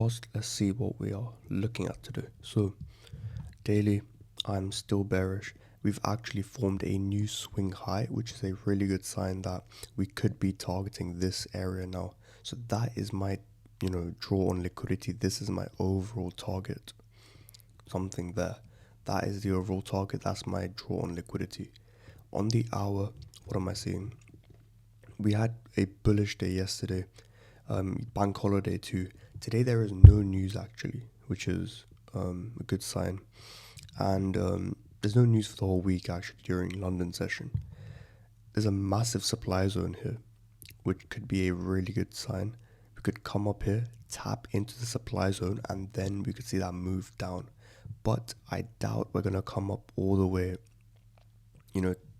Let's see what we are looking at today. So daily, I'm still bearish. We've actually formed a new swing high, which is a really good sign that we could be targeting this area now. So that is my, draw on liquidity. This is my overall target. Something there. That is the overall target. That's my draw on liquidity. On the hour, what am I seeing? We had a bullish day yesterday. Bank holiday too. Today there is no news actually, which is a good sign. And there's no news for the whole week actually during London session. There's a massive supply zone here, which could be a really good sign. We could come up here, tap into the supply zone, and then we could see that move down. But I doubt we're going to come up all the way,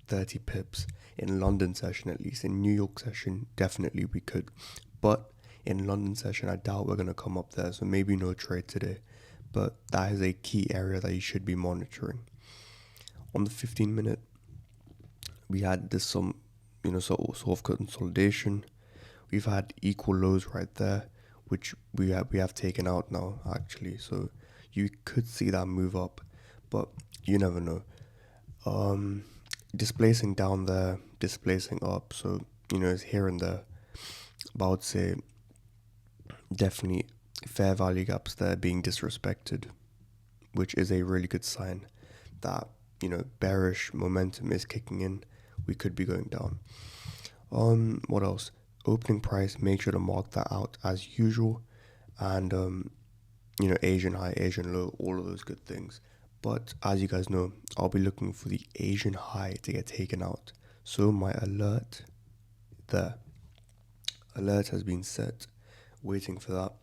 30 pips in London session at least. In New York session, definitely we could. But in London session, I doubt we're going to come up there. So maybe no trade today. But that is a key area that you should be monitoring. On the 15-minute, we had this sort of consolidation. We've had equal lows right there, which we have taken out now actually. So you could see that move up, but you never know. Displacing down there, displacing up. So it's here and there. But I would say definitely fair value gaps there being disrespected, which is a really good sign that bearish momentum is kicking in. We could be going down. What else? Opening price, make sure to mark that out as usual. And Asian high, Asian low, all of those good things. But as you guys know, I'll be looking for the Asian high to get taken out. So my alert has been set, waiting for that.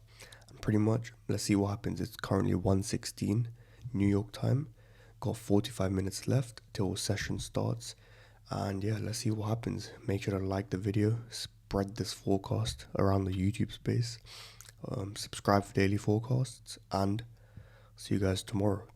And pretty much, let's see what happens. It's currently 1:16 New York time. Got 45 minutes left till session starts. And yeah, let's see what happens. Make sure to like the video, spread this forecast around the YouTube space. Subscribe for daily forecasts, and see you guys tomorrow.